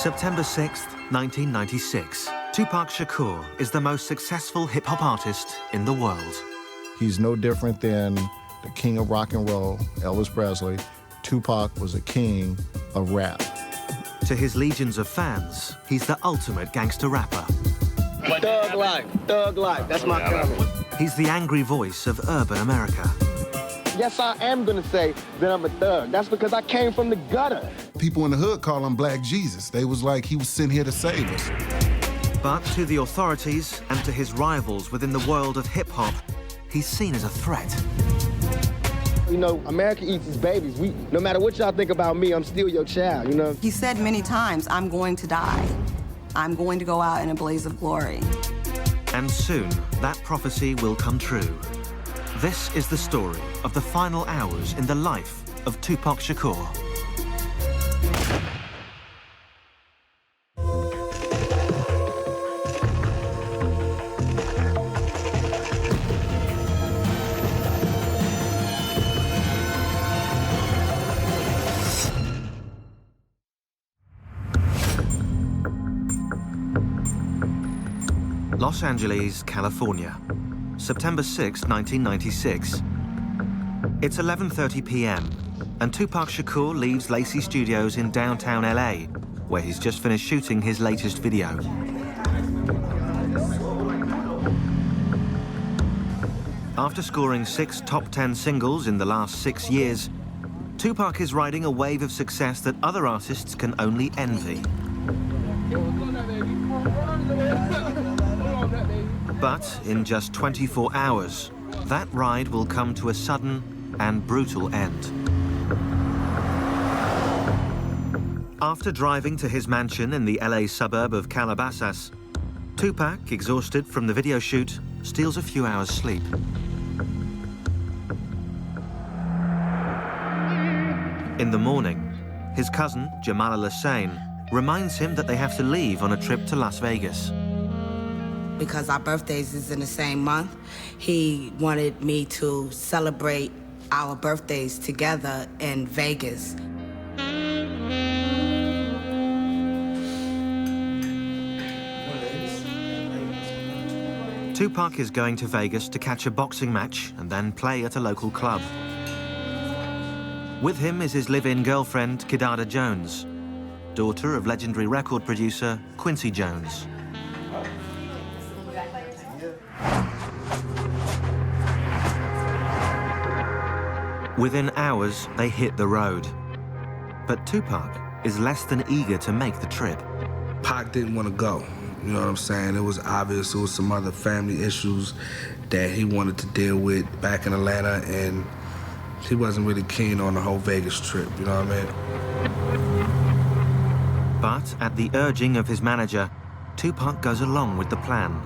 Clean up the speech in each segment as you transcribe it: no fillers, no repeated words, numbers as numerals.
September 6th, 1996. Tupac Shakur is the most successful hip-hop artist in the world. He's no different than the king of rock and roll, Elvis Presley. Tupac was a king of rap. To his legions of fans, he's the ultimate gangster rapper. Thug life, that's my comment. He's the angry voice of urban America. Yes, I am gonna say that I'm a thug. That's because I came from the gutter. People in the hood call him Black Jesus. They was like he was sent here to save us. But to the authorities and to his rivals within the world of hip-hop, he's seen as a threat. You know, America eats its babies. No matter what y'all think about me, I'm still your child, you know? He said many times, I'm going to die. I'm going to go out in a blaze of glory. And soon, that prophecy will come true. This is the story of the final hours in the life of Tupac Shakur. Los Angeles, California, September 6, 1996. It's 11:30 p.m. and Tupac Shakur leaves Lacey Studios in downtown LA, where he's just finished shooting his latest video. After scoring 6 top 10 singles in the last 6 years, Tupac is riding a wave of success that other artists can only envy. But in just 24 hours, that ride will come to a sudden and brutal end. After driving to his mansion in the LA suburb of Calabasas, Tupac, exhausted from the video shoot, steals a few hours' sleep. In the morning, his cousin, Jamal Hussein, reminds him that they have to leave on a trip to Las Vegas. Because our birthdays is in the same month, he wanted me to celebrate our birthdays together in Vegas. Tupac is going to Vegas to catch a boxing match and then play at a local club. With him is his live-in girlfriend, Kidada Jones, daughter of legendary record producer Quincy Jones. Within hours, they hit the road. But Tupac is less than eager to make the trip. Pac didn't want to go, you know what I'm saying? It was obvious there was some other family issues that he wanted to deal with back in Atlanta, and he wasn't really keen on the whole Vegas trip, you know what I mean? But at the urging of his manager, Tupac goes along with the plan.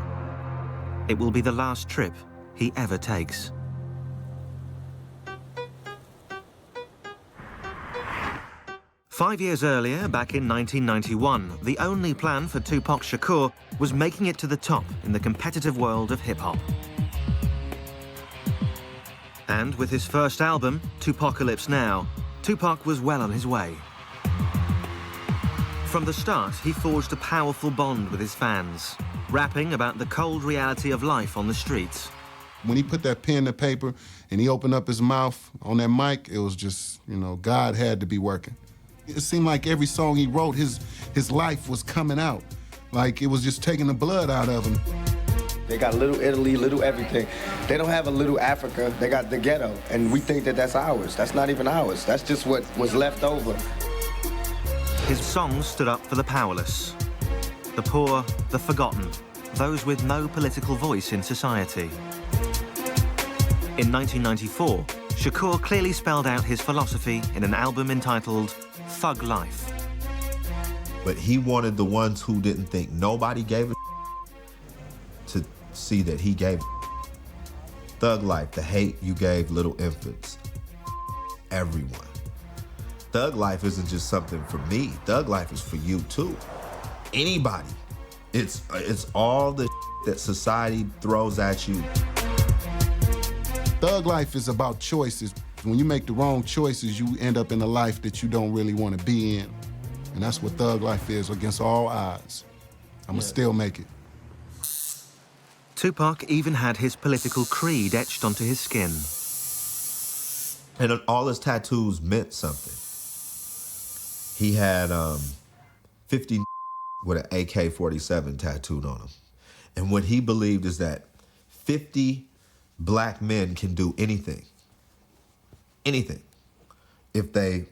It will be the last trip he ever takes. Five years earlier, back in 1991, the only plan for Tupac Shakur was making it to the top in the competitive world of hip-hop. And with his first album, Tupacalypse Now, Tupac was well on his way. From the start, he forged a powerful bond with his fans, rapping about the cold reality of life on the streets. When he put that pen to paper and he opened up his mouth on that mic, it was just, you know, God had to be working. It seemed like every song he wrote, his life was coming out. Like it was just taking the blood out of him. They got Little Italy, Little everything. They don't have a Little Africa, they got the ghetto. And we think that that's ours. That's not even ours. That's just what was left over. His songs stood up for the powerless, the poor, the forgotten, those with no political voice in society. In 1994, Shakur clearly spelled out his philosophy in an album entitled Thug Life. But he wanted the ones who didn't think nobody gave a to see that he gave a. Thug Life, the hate you gave little infants. Everyone. Thug Life isn't just something for me. Thug Life is for you too. Anybody. It's all the that society throws at you. Thug life is about choices. When you make the wrong choices, you end up in a life that you don't really want to be in. And that's what thug life is, against all odds. I'ma still make it. Tupac even had his political creed etched onto his skin. And all his tattoos meant something. He had 50 with an AK-47 tattooed on him. And what he believed is that 50 black men can do anything, if they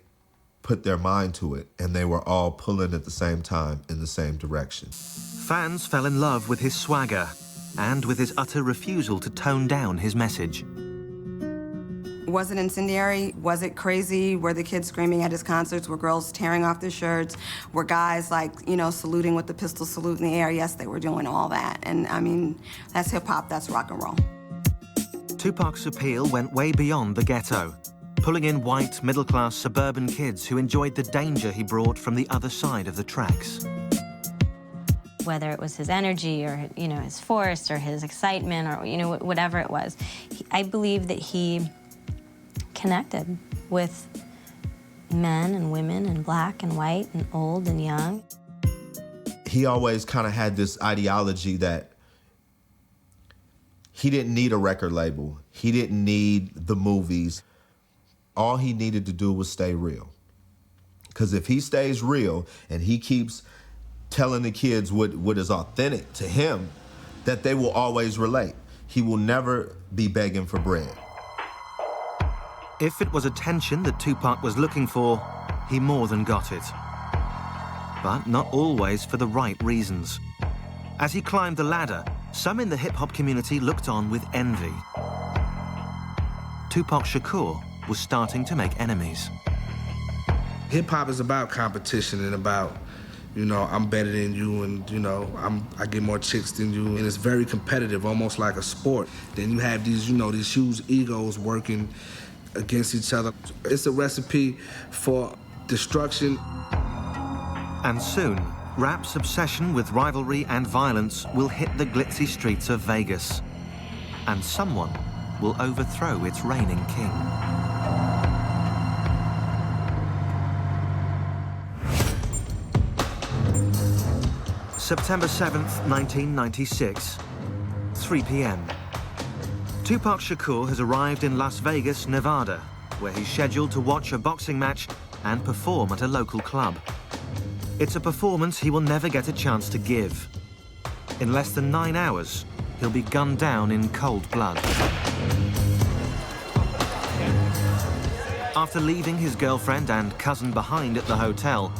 put their mind to it, and they were all pulling at the same time in the same direction. Fans fell in love with his swagger and with his utter refusal to tone down his message. Was it incendiary? Was it crazy? Were the kids screaming at his concerts? Were girls tearing off their shirts? Were guys, like, you know, saluting with the pistol salute in the air? Yes, they were doing all that. And, I mean, that's hip-hop, that's rock and roll. Tupac's appeal went way beyond the ghetto, pulling in white, middle-class suburban kids who enjoyed the danger he brought from the other side of the tracks. Whether it was his energy or, you know, his force or his excitement or, you know, whatever it was, I believe that he connected with men and women and black and white and old and young. He always kind of had this ideology that he didn't need a record label. He didn't need the movies. All he needed to do was stay real. Because if he stays real and he keeps telling the kids what is authentic to him, that they will always relate. He will never be begging for bread. If it was attention that Tupac was looking for, he more than got it. But not always for the right reasons. As he climbed the ladder, some in the hip-hop community looked on with envy. Tupac Shakur was starting to make enemies. Hip-hop is about competition and about, you know, I'm better than you and, you know, I get more chicks than you. And it's very competitive, almost like a sport. Then you have these, you know, these huge egos working against each other. It's a recipe for destruction. And soon, rap's obsession with rivalry and violence will hit the glitzy streets of Vegas. And someone will overthrow its reigning king. September 7th, 1996, 3 p.m. Tupac Shakur has arrived in Las Vegas, Nevada, where he's scheduled to watch a boxing match and perform at a local club. It's a performance he will never get a chance to give. In less than 9 hours, he'll be gunned down in cold blood. After leaving his girlfriend and cousin behind at the hotel,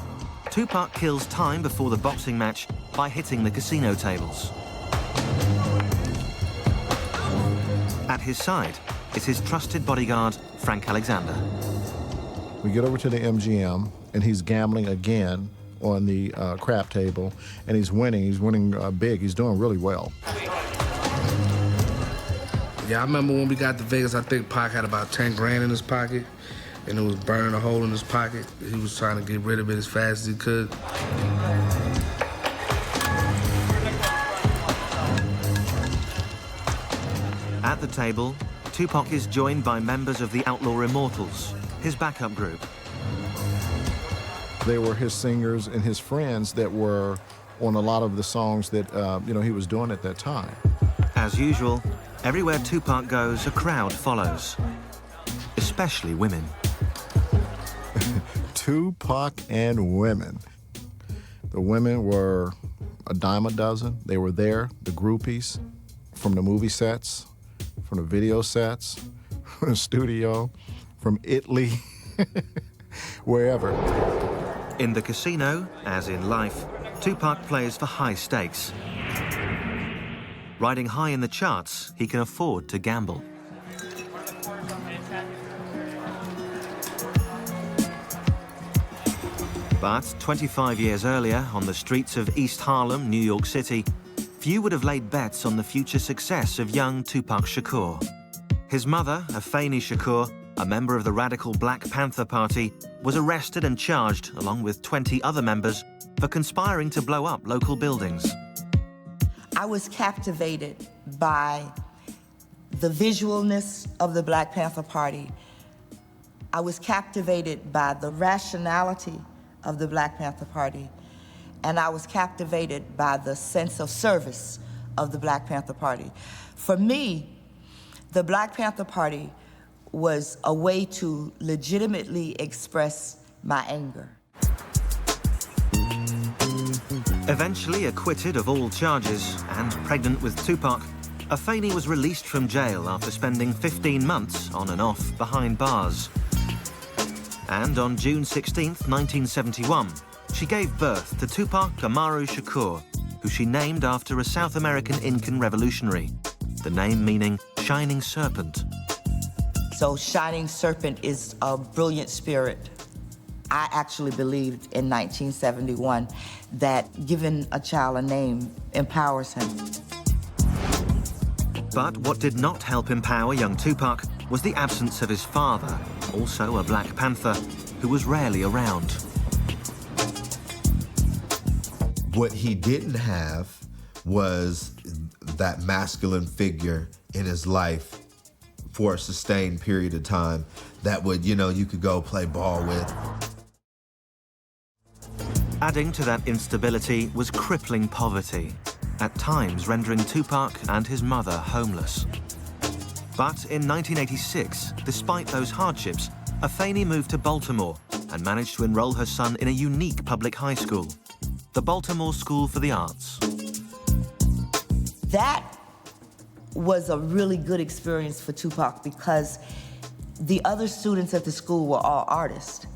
Tupac kills time before the boxing match by hitting the casino tables. At his side is his trusted bodyguard, Frank Alexander. We get over to the MGM, and he's gambling again on the crap table, and he's winning. He's winning big. He's doing really well. Yeah, I remember when we got to Vegas, I think Pac had about 10 grand in his pocket, and it was burning a hole in his pocket. He was trying to get rid of it as fast as he could. At the table, Tupac is joined by members of the Outlaw Immortals, his backup group. They were his singers and his friends that were on a lot of the songs that you know, he was doing at that time. As usual, everywhere Tupac goes, a crowd follows, especially women. Tupac and women. The women were a dime a dozen. They were there, the groupies, from the movie sets, from the video sets, from the studio, from Italy, wherever. In the casino, as in life, Tupac plays for high stakes. Riding high in the charts, he can afford to gamble. But 25 years earlier, on the streets of East Harlem, New York City, few would have laid bets on the future success of young Tupac Shakur. His mother, Afeni Shakur, a member of the radical Black Panther Party, was arrested and charged, along with 20 other members, for conspiring to blow up local buildings. I was captivated by the visualness of the Black Panther Party. I was captivated by the rationality of the Black Panther Party, and I was captivated by the sense of service of the Black Panther Party. For me, the Black Panther Party was a way to legitimately express my anger. Eventually acquitted of all charges and pregnant with Tupac, Afeni was released from jail after spending 15 months on and off behind bars. And on June 16th, 1971, she gave birth to Tupac Amaru Shakur, who she named after a South American Incan revolutionary, the name meaning Shining Serpent. So Shining Serpent is a brilliant spirit. I actually believed in 1971 that giving a child a name empowers him. But what did not help empower young Tupac was the absence of his father, also a Black Panther, who was rarely around. What he didn't have was that masculine figure in his life for a sustained period of time that would, you could go play ball with. Adding to that instability was crippling poverty, at times rendering Tupac and his mother homeless. But in 1986, despite those hardships, Afeni moved to Baltimore and managed to enroll her son in a unique public high school, the Baltimore School for the Arts. That was a really good experience for Tupac because the other students at the school were all artists.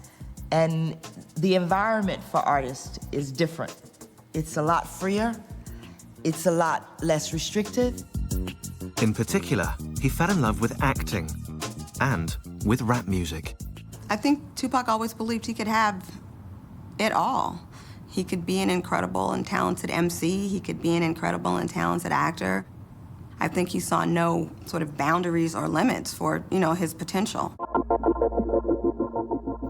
And the environment for artists is different. It's a lot freer. It's a lot less restrictive. In particular, he fell in love with acting and with rap music. I think Tupac always believed he could have it all. He could be an incredible and talented MC. He could be an incredible and talented actor. I think he saw no sort of boundaries or limits for, his potential.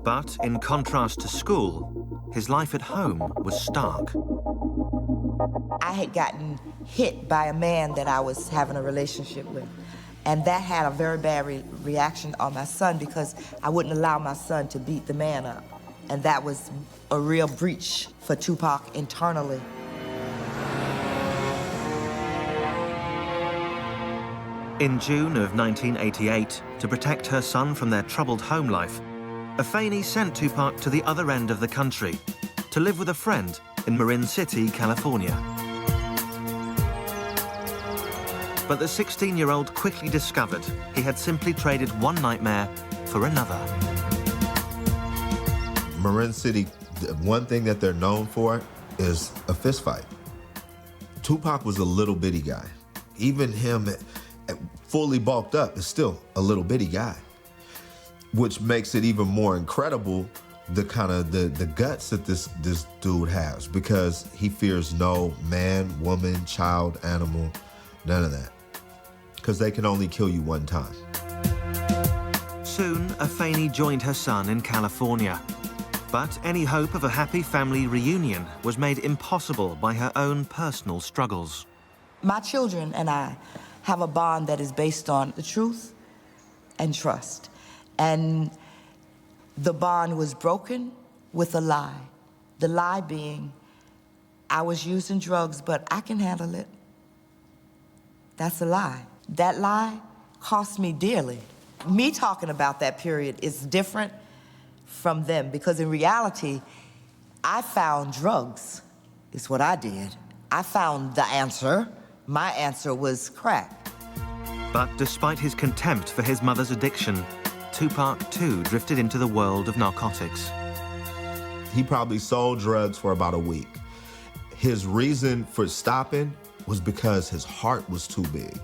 But in contrast to school, his life at home was stark. I had gotten hit by a man that I was having a relationship with. And that had a very bad reaction on my son because I wouldn't allow my son to beat the man up. And that was a real breach for Tupac internally. In June of 1988, to protect her son from their troubled home life, Afeni sent Tupac to the other end of the country to live with a friend in Marin City, California. But the 16-year-old quickly discovered he had simply traded one nightmare for another. Marin City, one thing that they're known for is a fist fight. Tupac was a little bitty guy. Even him, fully bulked up, is still a little bitty guy, which makes it even more incredible the kind of the guts that this dude has, because he fears no man, woman, child, animal, none of that, because they can only kill you one time. Soon, Afeni joined her son in California. But any hope of a happy family reunion was made impossible by her own personal struggles. My children and I have a bond that is based on the truth and trust. And the bond was broken with a lie. The lie being, I was using drugs, but I can handle it. That's a lie. That lie cost me dearly. Me talking about that period is different from them, because in reality, I found drugs, is what I did. I found the answer. My answer was crack. But despite his contempt for his mother's addiction, Tupac too drifted into the world of narcotics. He probably sold drugs for about a week. His reason for stopping was because his heart was too big.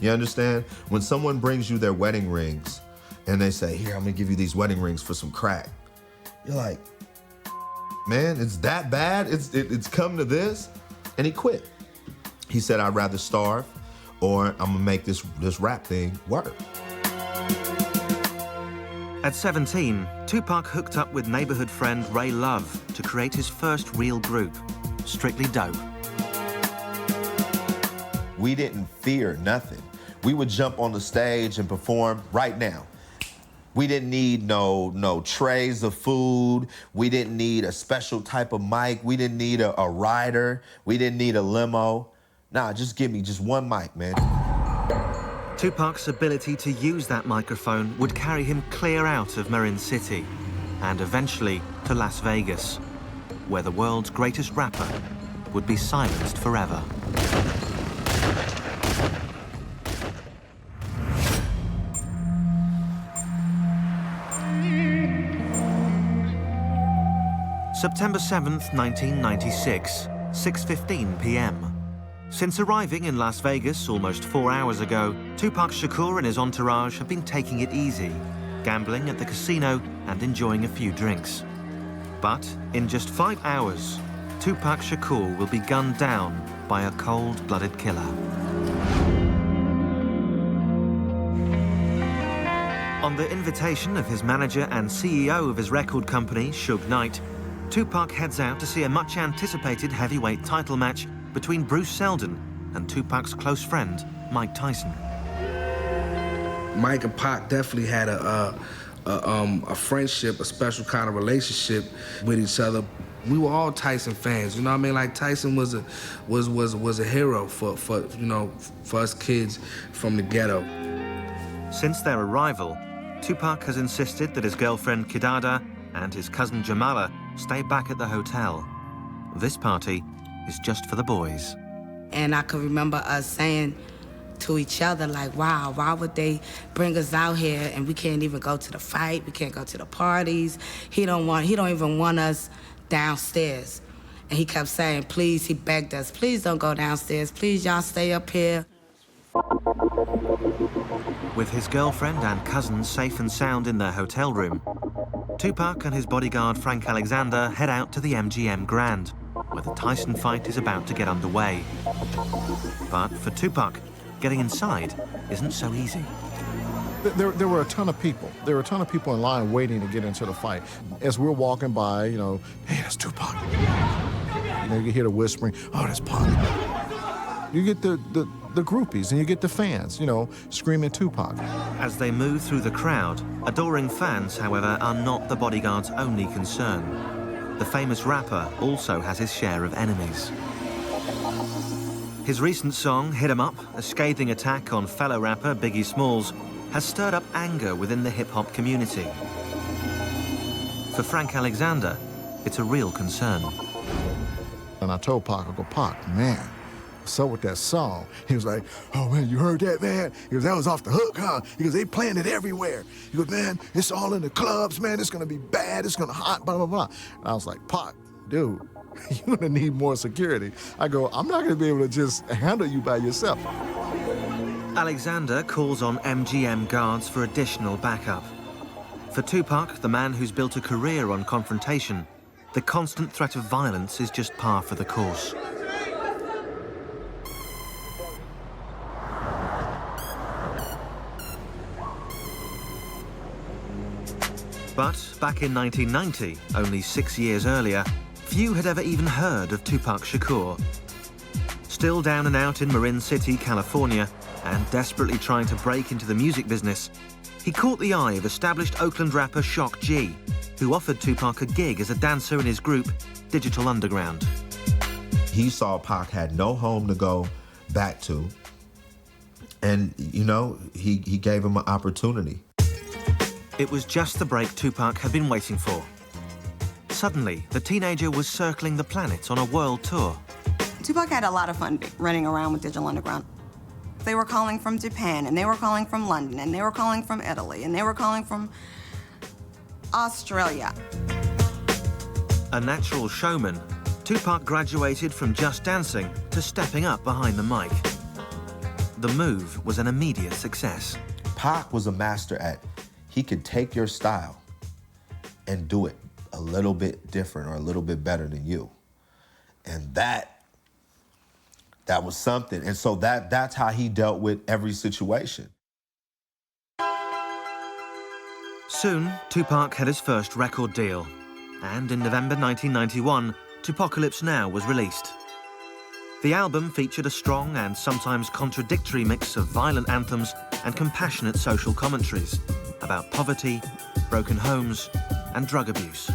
You understand? When someone brings you their wedding rings and they say, here, I'm gonna give you these wedding rings for some crack, you're like, man, it's that bad? It's come to this? And he quit. He said, I'd rather starve or I'm gonna make this rap thing work. At 17, Tupac hooked up with neighborhood friend Ray Love to create his first real group, Strictly Dope. We didn't fear nothing. We would jump on the stage and perform right now. We didn't need no trays of food. We didn't need a special type of mic. We didn't need a rider. We didn't need a limo. Nah, just give me just one mic, man. Tupac's ability to use that microphone would carry him clear out of Marin City and eventually to Las Vegas, where the world's greatest rapper would be silenced forever. September 7th, 1996, 6:15 p.m. Since arriving in Las Vegas almost 4 hours ago, Tupac Shakur and his entourage have been taking it easy, gambling at the casino and enjoying a few drinks. But in just 5 hours, Tupac Shakur will be gunned down by a cold-blooded killer. On the invitation of his manager and CEO of his record company, Suge Knight, Tupac heads out to see a much-anticipated heavyweight title match between Bruce Seldon and Tupac's close friend, Mike Tyson. Mike and Pac definitely had a friendship, a special kind of relationship with each other. We were all Tyson fans, you know what I mean? Like Tyson was a hero for us kids from the ghetto. Since their arrival, Tupac has insisted that his girlfriend Kidada and his cousin Jamala stay back at the hotel. This party is just for the boys. And I can remember us saying to each other, like, wow, why would they bring us out here and we can't even go to the fight, we can't go to the parties. He don't even want us downstairs. And he kept saying, please, he begged us, please don't go downstairs, please y'all stay up here. With his girlfriend and cousin safe and sound in their hotel room, Tupac and his bodyguard Frank Alexander head out to the MGM Grand, where the Tyson fight is about to get underway. But for Tupac, getting inside isn't so easy. There were a ton of people. There were a ton of people in line waiting to get into the fight. As we're walking by, you know, hey, that's Tupac. You know, you hear the whispering, oh, that's Pac. You get the groupies and you get the fans, you know, screaming Tupac. As they move through the crowd, adoring fans, however, are not the bodyguard's only concern. The famous rapper also has his share of enemies. His recent song, Hit 'Em Up, a scathing attack on fellow rapper Biggie Smalls, has stirred up anger within the hip-hop community. For Frank Alexander, it's a real concern. And I told Pac, I go, Pac, man, what's up with that song? He was like, oh man, you heard that, man? He goes, that was off the hook, huh? He goes, they playing it everywhere. He goes, man, it's all in the clubs, man, it's gonna be bad, it's gonna hot, blah, blah, blah. And I was like, Pac, dude, you're gonna need more security. I go, I'm not gonna be able to just handle you by yourself. Alexander calls on MGM guards for additional backup. For Tupac, the man who's built a career on confrontation, the constant threat of violence is just par for the course. But back in 1990, only 6 years earlier, few had ever even heard of Tupac Shakur. Still down and out in Marin City, California, and desperately trying to break into the music business, he caught the eye of established Oakland rapper Shock G, who offered Tupac a gig as a dancer in his group, Digital Underground. He saw Pac had no home to go back to, and, you know, he gave him an opportunity. It was just the break Tupac had been waiting for. Suddenly, the teenager was circling the planet on a world tour. Tupac had a lot of fun running around with Digital Underground. They were calling from Japan, and they were calling from London, and they were calling from Italy, and they were calling from Australia. A natural showman, Tupac graduated from just dancing to stepping up behind the mic. The move was an immediate success. Pac was a master at, he could take your style and do it a little bit different or a little bit better than you. And that was something. And so that's how he dealt with every situation. Soon, Tupac had his first record deal. And in November 1991, Tupacalypse Now was released. The album featured a strong and sometimes contradictory mix of violent anthems and compassionate social commentaries. about poverty, broken homes, and drug abuse.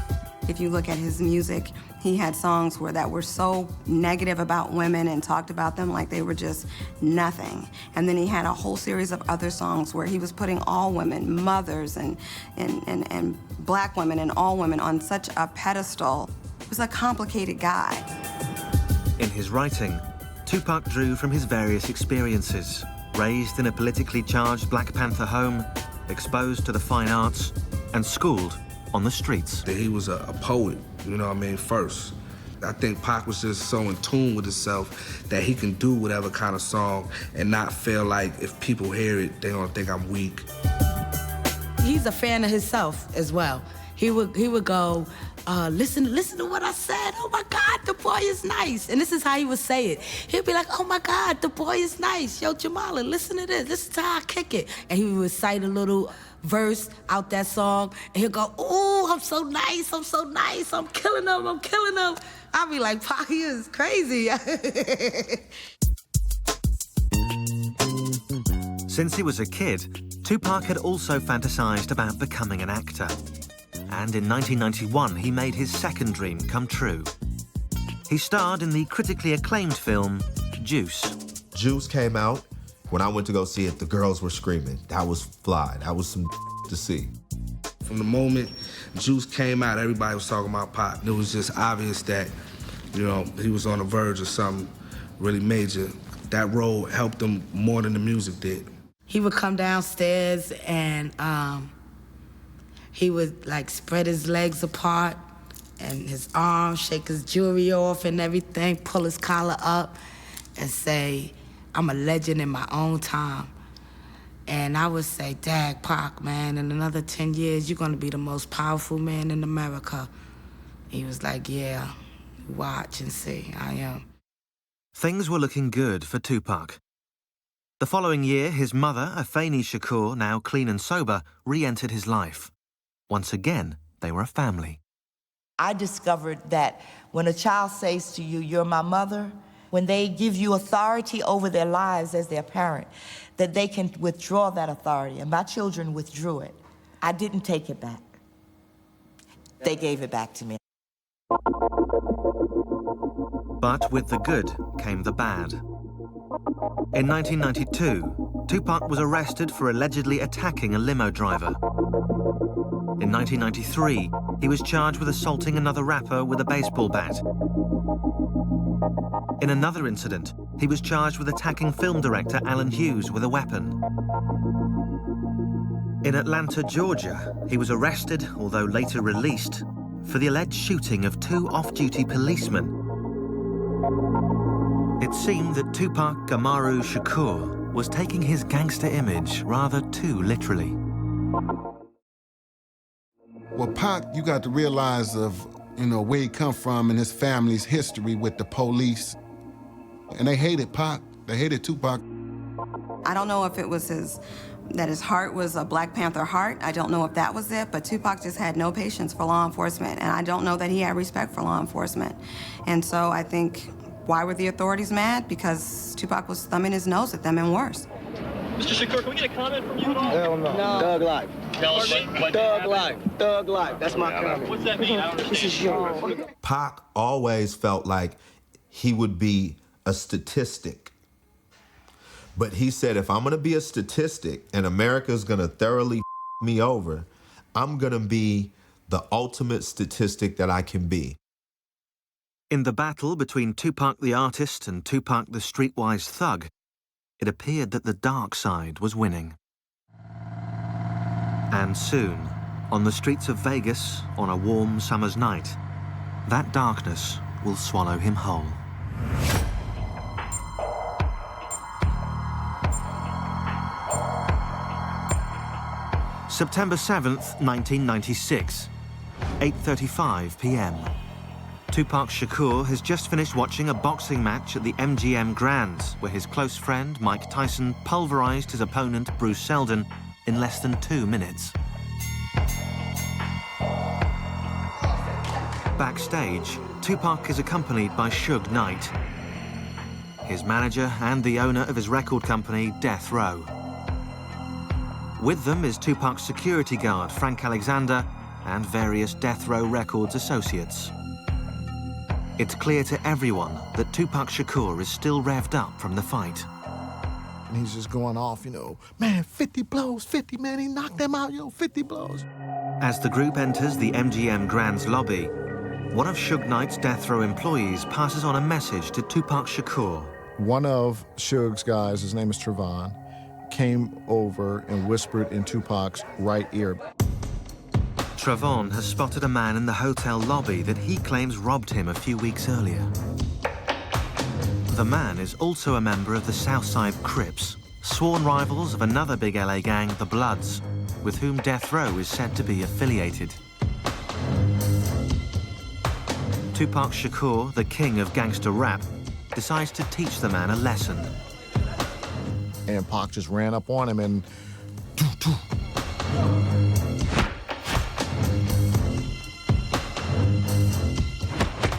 If you look at his music, he had songs that were so negative about women and talked about them like they were just nothing. And then he had a whole series of other songs where he was putting all women, mothers and black women and all women on such a pedestal. He was a complicated guy. In his writing, Tupac drew from his various experiences. Raised in a politically charged Black Panther home, exposed to the fine arts, and schooled on the streets. He was a poet, you know what I mean, first. I think Pac was just so in tune with himself that he can do whatever kind of song and not feel like if people hear it, they're gonna think I'm weak. He's a fan of himself as well. He would go, listen to what I said. Oh my God, the boy is nice. And this is how he would say it. He'd be like, oh my God, the boy is nice. Yo, Jamala, listen to this. This is how I kick it. And he would recite a little verse out that song. And he'd go, ooh, I'm so nice, I'm so nice. I'm killing them, I'm killing them. I'd be like, Pac, he is crazy. Since he was a kid, Tupac had also fantasized about becoming an actor. And in 1991, he made his second dream come true. He starred in the critically acclaimed film, Juice. Juice came out. When I went to go see it, the girls were screaming. That was fly. That was some to see. From the moment Juice came out, everybody was talking about Pac. It was just obvious that, you know, he was on the verge of something really major. That role helped him more than the music did. He would come downstairs and he would like spread his legs apart and his arms, shake his jewelry off and everything, pull his collar up and say, I'm a legend in my own time. And I would say, Dag, Pac, man, in another 10 years, you're gonna be the most powerful man in America. He was like, yeah, watch and see, I am. Things were looking good for Tupac. The following year, his mother, Afeni Shakur, now clean and sober, re-entered his life. Once again, they were a family. I discovered that when a child says to you, you're my mother, when they give you authority over their lives as their parent, that they can withdraw that authority. And my children withdrew it. I didn't take it back. They gave it back to me. But with the good came the bad. In 1992, Tupac was arrested for allegedly attacking a limo driver. In 1993, he was charged with assaulting another rapper with a baseball bat. In another incident, he was charged with attacking film director Alan Hughes with a weapon. In Atlanta, Georgia, he was arrested, although later released, for the alleged shooting of 2 off-duty policemen. It seemed that Tupac Amaru Shakur was taking his gangster image rather too literally. Well, Pac, you got to realize of, you know, where he come from and his family's history with the police. And they hated Pac. They hated Tupac. I don't know if it was that his heart was a Black Panther heart. I don't know if that was it, but Tupac just had no patience for law enforcement, and I don't know that he had respect for law enforcement. And so I think, why were the authorities mad? Because Tupac was thumbing his nose at them and worse. Mr. Shakur, can we get a comment from you at all? Hell no. Thug life. Thug life. Thug life. That's my comment. What's that mean? I don't understand. Pac always felt like he would be a statistic. But he said, if I'm gonna be a statistic and America's gonna thoroughly me over, I'm gonna be the ultimate statistic that I can be. In the battle between Tupac the artist and Tupac the streetwise thug, it appeared that the dark side was winning. And soon, on the streets of Vegas, on a warm summer's night, that darkness will swallow him whole. September 7th, 1996, 8:35 p.m. Tupac Shakur has just finished watching a boxing match at the MGM Grand, where his close friend Mike Tyson pulverized his opponent Bruce Seldon in less than 2 minutes. Backstage, Tupac is accompanied by Suge Knight, his manager and the owner of his record company, Death Row. With them is Tupac's security guard, Frank Alexander, and various Death Row Records associates. It's clear to everyone that Tupac Shakur is still revved up from the fight. And he's just going off, you know, man, 50 blows, 50, man, he knocked them out, 50 blows. As the group enters the MGM Grand's lobby, one of Suge Knight's Death Row employees passes on a message to Tupac Shakur. One of Suge's guys, his name is Trevon, came over and whispered in Tupac's right ear. Trevon has spotted a man in the hotel lobby that he claims robbed him a few weeks earlier. The man is also a member of the Southside Crips, sworn rivals of another big LA gang, the Bloods, with whom Death Row is said to be affiliated. Tupac Shakur, the king of gangster rap, decides to teach the man a lesson. And Pac just ran up on him and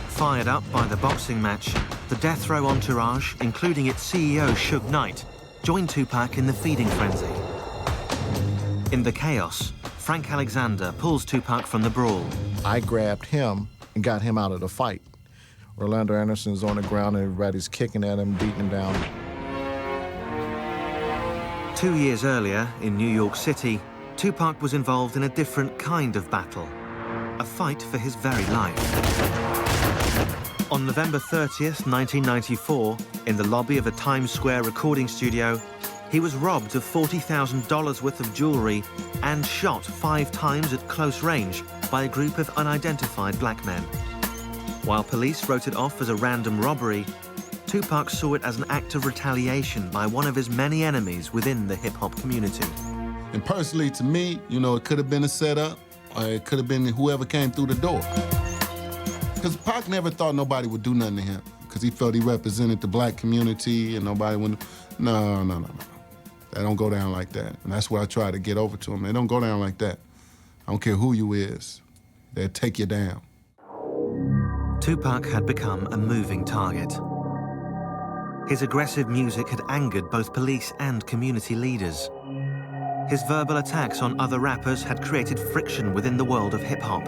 Fired up by the boxing match, the Death Row entourage, including its CEO, Suge Knight, joined Tupac in the feeding frenzy. In the chaos, Frank Alexander pulls Tupac from the brawl. I grabbed him and got him out of the fight. Orlando Anderson's on the ground and everybody's kicking at him, beating him down. 2 years earlier, in New York City, Tupac was involved in a different kind of battle, a fight for his very life. On November 30th, 1994, in the lobby of a Times Square recording studio, he was robbed of $40,000 worth of jewelry and shot 5 times at close range by a group of unidentified black men. While police wrote it off as a random robbery, Tupac saw it as an act of retaliation by one of his many enemies within the hip-hop community. And personally, to me, it could have been a setup, or it could have been whoever came through the door. Because Pac never thought nobody would do nothing to him, because he felt he represented the black community and nobody would. No. That don't go down like that. And that's what I try to get over to him. They don't go down like that. I don't care who you is. They'll take you down. Tupac had become a moving target. His aggressive music had angered both police and community leaders. His verbal attacks on other rappers had created friction within the world of hip-hop.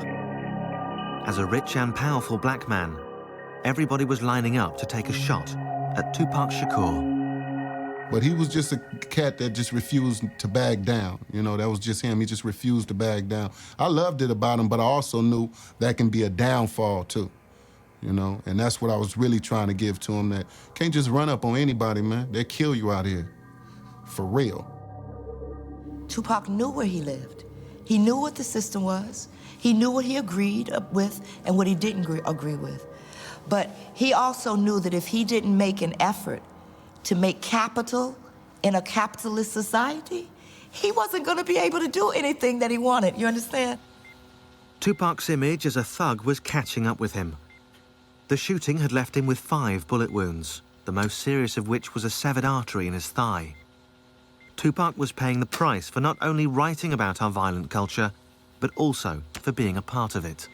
As a rich and powerful black man, everybody was lining up to take a shot at Tupac Shakur. But he was just a cat that just refused to back down. That was just him. He just refused to back down. I loved it about him, but I also knew that can be a downfall too. And that's what I was really trying to give to him, that can't just run up on anybody, man. They'll kill you out here, for real. Tupac knew where he lived. He knew what the system was. He knew what he agreed with and what he didn't agree with. But he also knew that if he didn't make an effort to make capital in a capitalist society, he wasn't going to be able to do anything that he wanted, you understand? Tupac's image as a thug was catching up with him. The shooting had left him with 5 bullet wounds, the most serious of which was a severed artery in his thigh. Tupac was paying the price for not only writing about our violent culture, but also for being a part of it.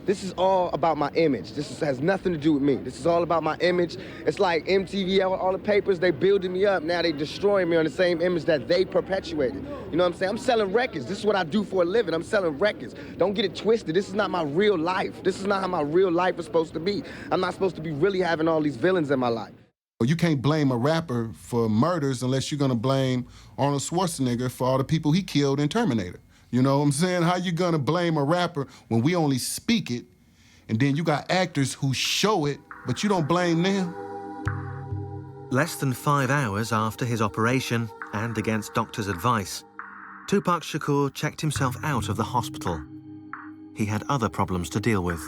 This is all about my image. Has nothing to do with me. This is all about my image. It's like MTV, all the papers, they building me up. Now they destroying me on the same image that they perpetuated. You know what I'm saying? I'm selling records. This is what I do for a living. I'm selling records. Don't get it twisted. This is not my real life. This is not how my real life is supposed to be. I'm not supposed to be really having all these villains in my life. You can't blame a rapper for murders unless you're gonna blame Arnold Schwarzenegger for all the people he killed in Terminator. You know what I'm saying? How you gonna blame a rapper when we only speak it, and then you got actors who show it, but you don't blame them? Less than 5 hours after his operation, and against doctors' advice, Tupac Shakur checked himself out of the hospital. He had other problems to deal with.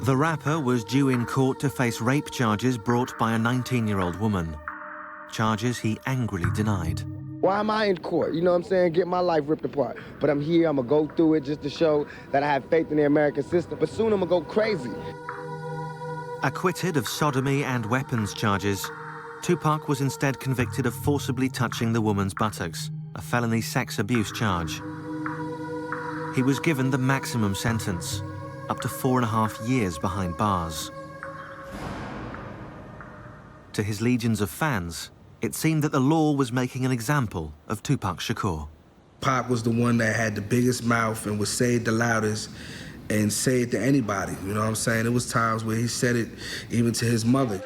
The rapper was due in court to face rape charges brought by a 19-year-old woman. Charges he angrily denied. Why am I in court? You know what I'm saying? Get my life ripped apart. But I'm here, I'm gonna go through it just to show that I have faith in the American system. But soon I'm gonna go crazy. Acquitted of sodomy and weapons charges, Tupac was instead convicted of forcibly touching the woman's buttocks, a felony sex abuse charge. He was given the maximum sentence, up to 4.5 years behind bars. To his legions of fans, it seemed that the law was making an example of Tupac Shakur. Pac was the one that had the biggest mouth and would say it the loudest and say it to anybody, you know what I'm saying? There was times where he said it even to his mother.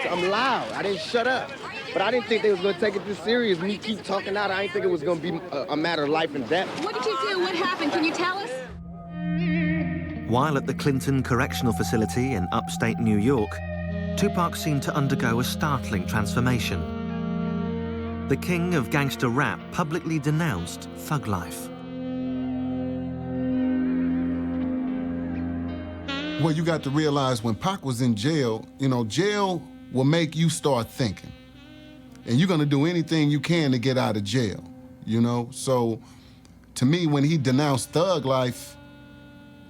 I'm loud, I didn't shut up. But I didn't think they was gonna take it this serious. Me keep talking out, I didn't think it was gonna be a matter of life and death. What did you do? What happened? Can you tell us? While at the Clinton Correctional Facility in upstate New York, Tupac seemed to undergo a startling transformation. The king of gangster rap publicly denounced thug life. Well, you got to realize when Pac was in jail, you know, jail will make you start thinking. And you're gonna do anything you can to get out of jail, you know? So, to me, when he denounced thug life,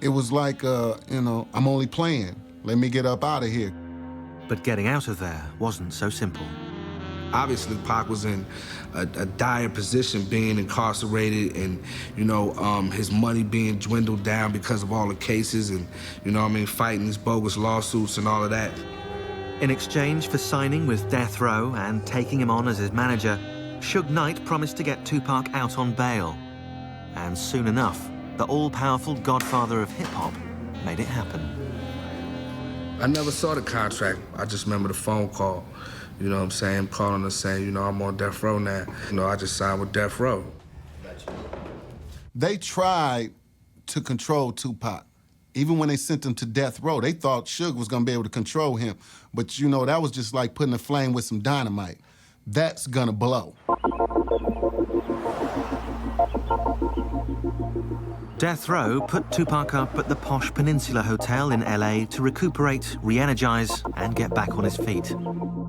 it was like, you know, I'm only playing. Let me get up out of here. But getting out of there wasn't so simple. Obviously, Pac was in a dire position, being incarcerated and, you know, his money being dwindled down because of all the cases and, you know what I mean, fighting these bogus lawsuits and all of that. In exchange for signing with Death Row and taking him on as his manager, Suge Knight promised to get Tupac out on bail. And soon enough, the all-powerful godfather of hip-hop made it happen. I never saw the contract. I just remember the phone call. You know what I'm saying? Calling us saying, you know, I'm on Death Row now. You know, I just signed with Death Row. They tried to control Tupac. Even when they sent him to Death Row, they thought Suge was gonna be able to control him. But you know, that was just like putting a flame with some dynamite. That's gonna blow. Death Row put Tupac up at the posh Peninsula Hotel in LA to recuperate, re-energize, and get back on his feet.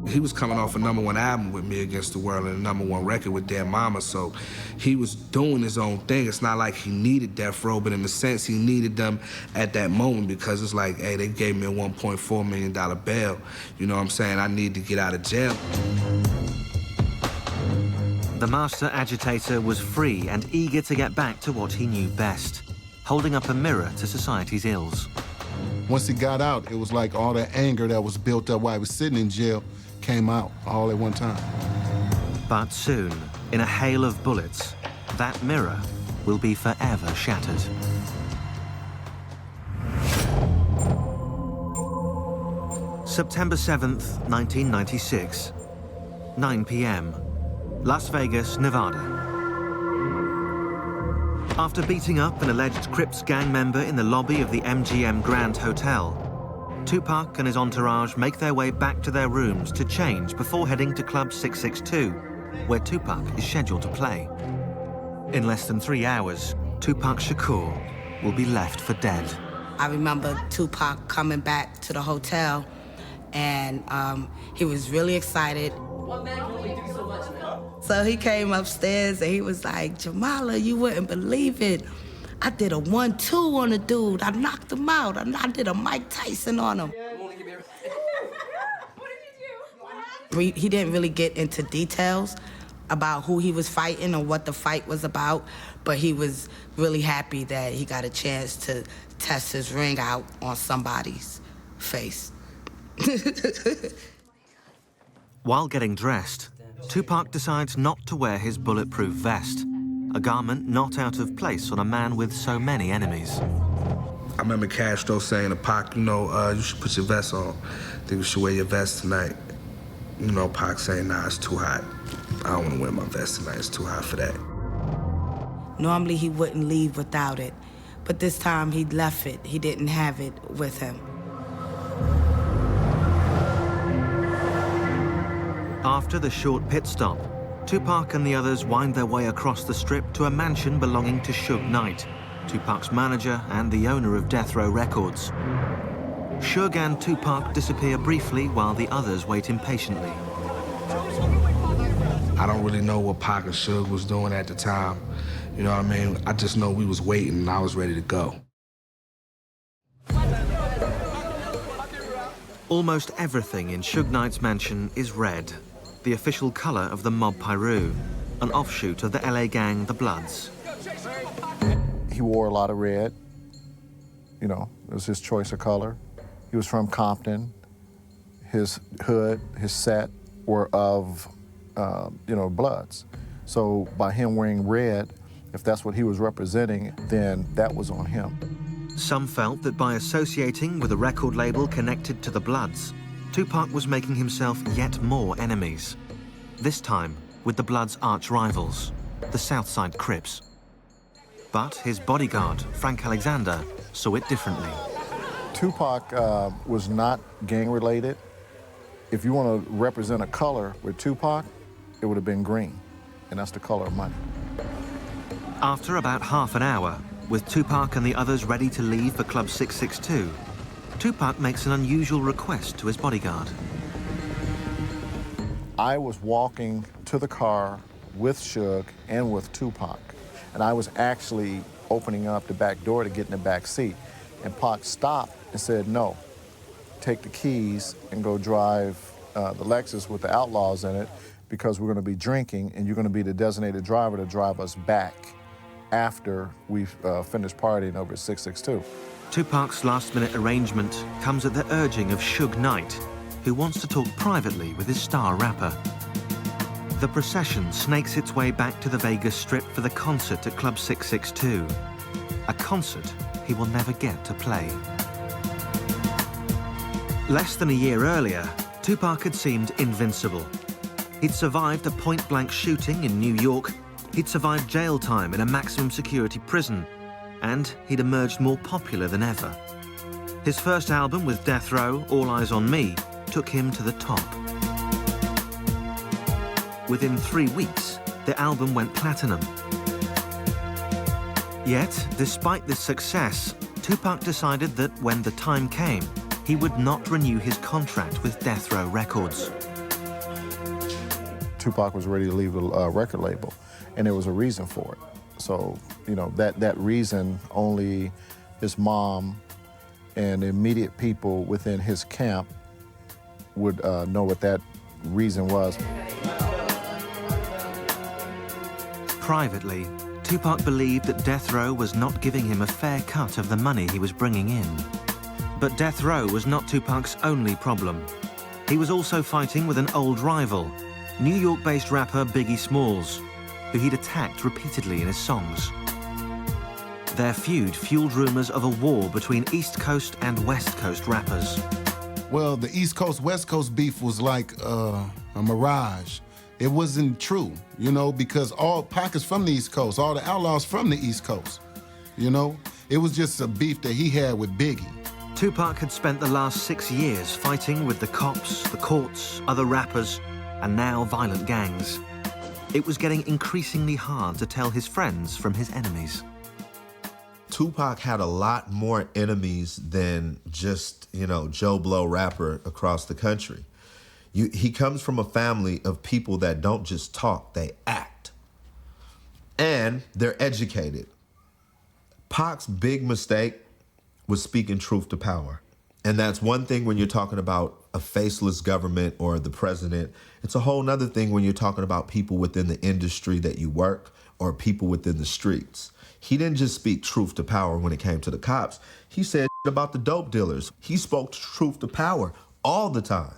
He was coming off a #1 album with Me Against the World and a #1 record with Dead Mama, so he was doing his own thing. It's not like he needed Death Row, but in a sense, he needed them at that moment because it's like, hey, they gave me a $1.4 million bail. You know what I'm saying? I need to get out of jail. The master agitator was free and eager to get back to what he knew best, holding up a mirror to society's ills. Once he got out, it was like all the anger that was built up while he was sitting in jail came out all at one time. But soon, in a hail of bullets, that mirror will be forever shattered. September 7th, 1996, 9 p.m., Las Vegas, Nevada. After beating up an alleged Crips gang member in the lobby of the MGM Grand Hotel, Tupac and his entourage make their way back to their rooms to change before heading to Club 662, where Tupac is scheduled to play. In less than 3 hours, Tupac Shakur will be left for dead. I remember Tupac coming back to the hotel, and he was really excited. So he came upstairs and he was like, Jamala, you wouldn't believe it. I did a 1-2 on the dude. I knocked him out. I did a Mike Tyson on him. He didn't really get into details about who he was fighting or what the fight was about, but he was really happy that he got a chance to test his ring out on somebody's face. While getting dressed, Tupac decides not to wear his bulletproof vest, a garment not out of place on a man with so many enemies. I remember Castro saying to Pac, you know, you should put your vest on. I think you should wear your vest tonight. You know, Pac saying, nah, it's too hot. I don't want to wear my vest tonight. It's too hot for that. Normally, he wouldn't leave without it, but this time he left it. He didn't have it with him. After the short pit stop, Tupac and the others wind their way across the strip to a mansion belonging to Suge Knight, Tupac's manager and the owner of Death Row Records. Suge and Tupac disappear briefly while the others wait impatiently. I don't really know what Pac and Suge was doing at the time. You know what I mean? I just know we was waiting and I was ready to go. Almost everything in Suge Knight's mansion is red, the official color of the Mob Piru, an offshoot of the LA gang, the Bloods. He wore a lot of red. You know, it was his choice of color. He was from Compton. his hood, his set were of, Bloods. So by him wearing red, if that's what he was representing, then that was on him. Some felt that by associating with a record label connected to the Bloods, Tupac was making himself yet more enemies. This time with the Bloods' arch rivals, the Southside Crips. But his bodyguard, Frank Alexander, saw it differently. Tupac was not gang-related. If you want to represent a color with Tupac, it would have been green, and that's the color of money. After about half an hour, with Tupac and the others ready to leave for Club 662, Tupac makes an unusual request to his bodyguard. I was walking to the car with Suge and with Tupac, and I was actually opening up the back door to get in the back seat, and Pac stopped and said, no, take the keys and go drive the Lexus with the Outlaws in it, because we're going to be drinking and you're going to be the designated driver to drive us back after we've finished partying over at 662. Tupac's last-minute arrangement comes at the urging of Suge Knight, who wants to talk privately with his star rapper. The procession snakes its way back to the Vegas Strip for the concert at Club 662, a concert he will never get to play. Less than a year earlier, Tupac had seemed invincible. He'd survived a point-blank shooting in New York, he'd survived jail time in a maximum security prison, and he'd emerged more popular than ever. His first album with Death Row, All Eyes on Me, took him to the top. Within 3 weeks, the album went platinum. Yet, despite this success, Tupac decided that when the time came, he would not renew his contract with Death Row Records. Tupac was ready to leave the record label, and there was a reason for it. So, that reason only his mom and the immediate people within his camp would know what that reason was. Privately, Tupac believed that Death Row was not giving him a fair cut of the money he was bringing in. But Death Row was not Tupac's only problem. He was also fighting with an old rival, New York-based rapper Biggie Smalls, who he'd attacked repeatedly in his songs. Their feud fueled rumors of a war between East Coast and West Coast rappers. Well, the East Coast-West Coast beef was like a mirage. It wasn't true, because all Pac is from the East Coast, all the Outlaws from the East Coast, It was just a beef that he had with Biggie. Tupac had spent the last 6 years fighting with the cops, the courts, other rappers, and now violent gangs. It was getting increasingly hard to tell his friends from his enemies. Tupac had a lot more enemies than just, Joe Blow rapper across the country. He comes from a family of people that don't just talk, they act. And they're educated. Pac's big mistake was speaking truth to power. And that's one thing when you're talking about a faceless government or the president. It's a whole nother thing when you're talking about people within the industry that you work or people within the streets. He didn't just speak truth to power when it came to the cops. He said about the dope dealers. He spoke truth to power all the time.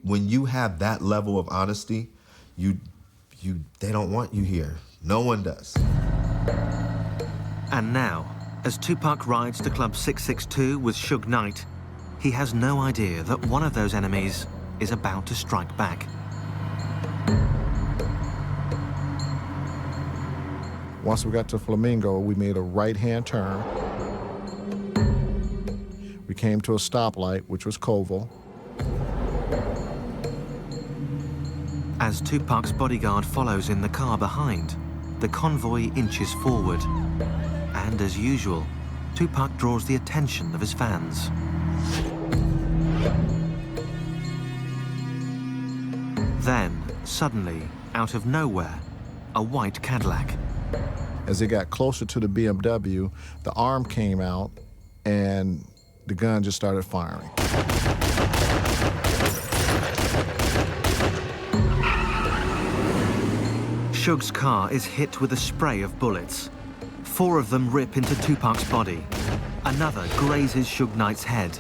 When you have that level of honesty, they don't want you here. No one does. And now, as Tupac rides to Club 662 with Suge Knight, he has no idea that one of those enemies is about to strike back. Once we got to Flamingo, we made a right-hand turn. We came to a stoplight, which was Koval. As Tupac's bodyguard follows in the car behind, the convoy inches forward. And as usual, Tupac draws the attention of his fans. Then, suddenly, out of nowhere, a white Cadillac. As they got closer to the BMW, the arm came out and the gun just started firing. Suge's car is hit with a spray of bullets. 4 of them rip into Tupac's body. Another grazes Suge Knight's head.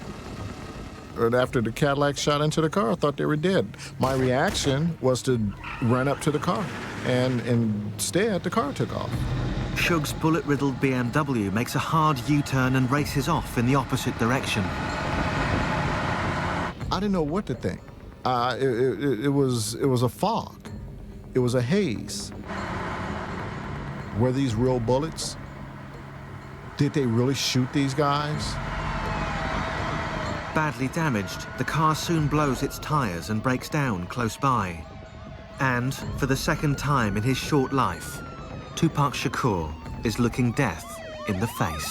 And after the Cadillac shot into the car, I thought they were dead. My reaction was to run up to the car, and instead, the car took off. Suge's bullet-riddled BMW makes a hard U-turn and races off in the opposite direction. I didn't know what to think. It was a fog. It was a haze. Were these real bullets? Did they really shoot these guys? Badly damaged, the car soon blows its tires and breaks down close by. And, for the second time in his short life, Tupac Shakur is looking death in the face.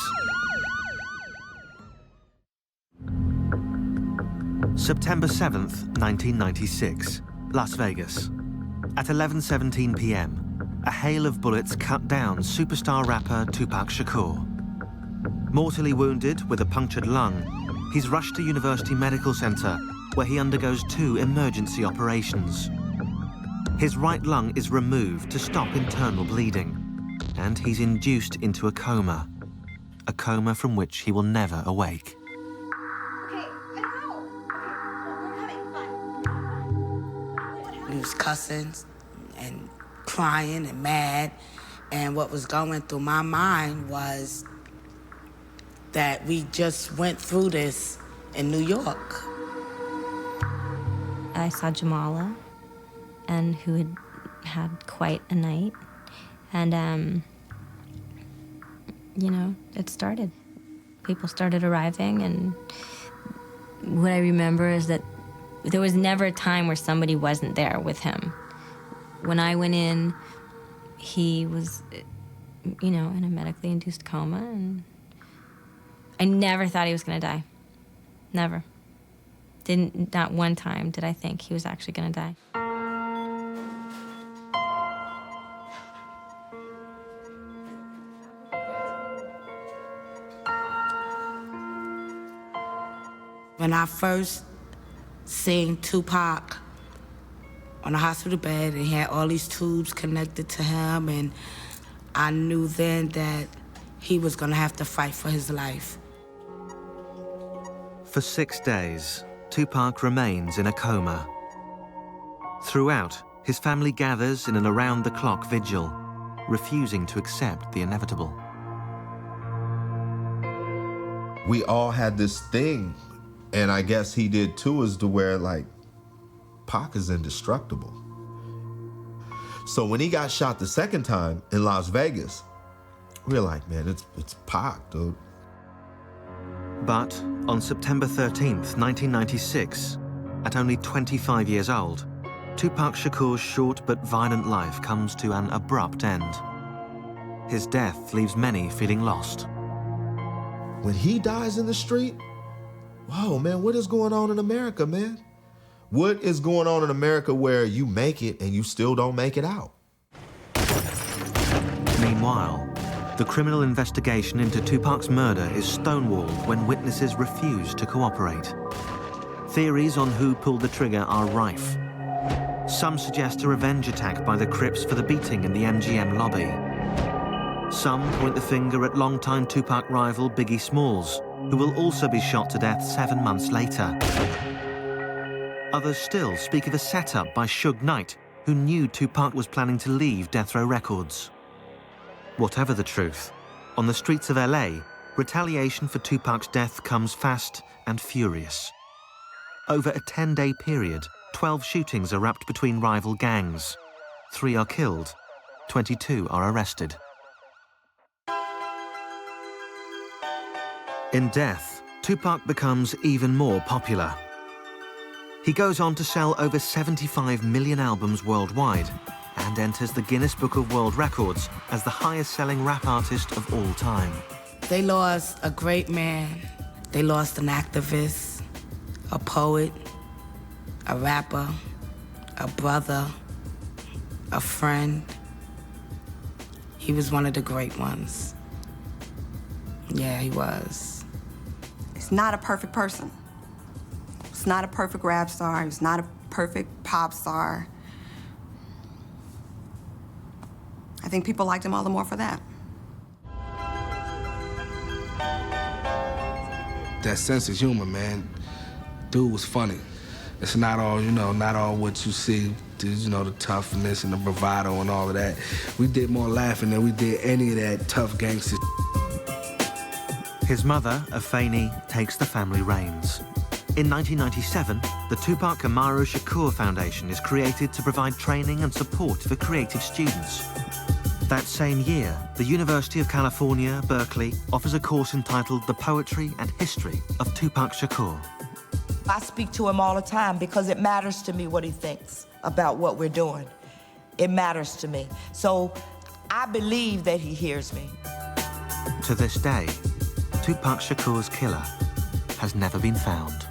September 7th, 1996, Las Vegas. At 11:17 p.m., a hail of bullets cut down superstar rapper Tupac Shakur. Mortally wounded with a punctured lung, he's rushed to University Medical Center, where he undergoes 2 emergency operations. His right lung is removed to stop internal bleeding, and he's induced into a coma from which he will never awake. He was cussing and crying and mad, and what was going through my mind was that we just went through this in New York. I saw Jamala, and who had had quite a night, and you know, it started. People started arriving, and what I remember is that there was never a time where somebody wasn't there with him. When I went in, he was, you know, in a medically induced coma, and I never thought he was gonna die. Never. Not one time did I think he was actually gonna die. When I first seen Tupac on a hospital bed, and he had all these tubes connected to him, and I knew then that he was gonna have to fight for his life. For 6 days, Tupac remains in a coma. Throughout, his family gathers in an around-the-clock vigil, refusing to accept the inevitable. We all had this thing, and I guess he did too, is to where, like, Pac is indestructible. So when he got shot the second time in Las Vegas, we were like, man, it's Pac, dude. But on September 13th, 1996, at only 25 years old, Tupac Shakur's short but violent life comes to an abrupt end. His death leaves many feeling lost. When he dies in the street, whoa, man, what is going on in America, man? What is going on in America where you make it and you still don't make it out? Meanwhile, the criminal investigation into Tupac's murder is stonewalled when witnesses refuse to cooperate. Theories on who pulled the trigger are rife. Some suggest a revenge attack by the Crips for the beating in the MGM lobby. Some point the finger at longtime Tupac rival Biggie Smalls, who will also be shot to death 7 months later. Others still speak of a setup by Suge Knight, who knew Tupac was planning to leave Death Row Records. Whatever the truth, on the streets of LA, retaliation for Tupac's death comes fast and furious. Over a 10-day period, 12 shootings erupt between rival gangs. 3 are killed, 22 are arrested. In death, Tupac becomes even more popular. He goes on to sell over 75 million albums worldwide and enters the Guinness Book of World Records as the highest-selling rap artist of all time. They lost a great man. They lost an activist, a poet, a rapper, a brother, a friend. He was one of the great ones. Yeah, he was. He's not a perfect person. He's not a perfect rap star. He's not a perfect pop star. I think people liked him all the more for that. That sense of humor, man, dude was funny. It's not all, not all what you see, the toughness and the bravado and all of that. We did more laughing than we did any of that tough gangster. His mother, Afeni, takes the family reins. In 1997, the Tupac Shakur Foundation is created to provide training and support for creative students. That same year, the University of California, Berkeley, offers a course entitled The Poetry and History of Tupac Shakur. I speak to him all the time because it matters to me what he thinks about what we're doing. It matters to me. So I believe that he hears me. To this day, Tupac Shakur's killer has never been found.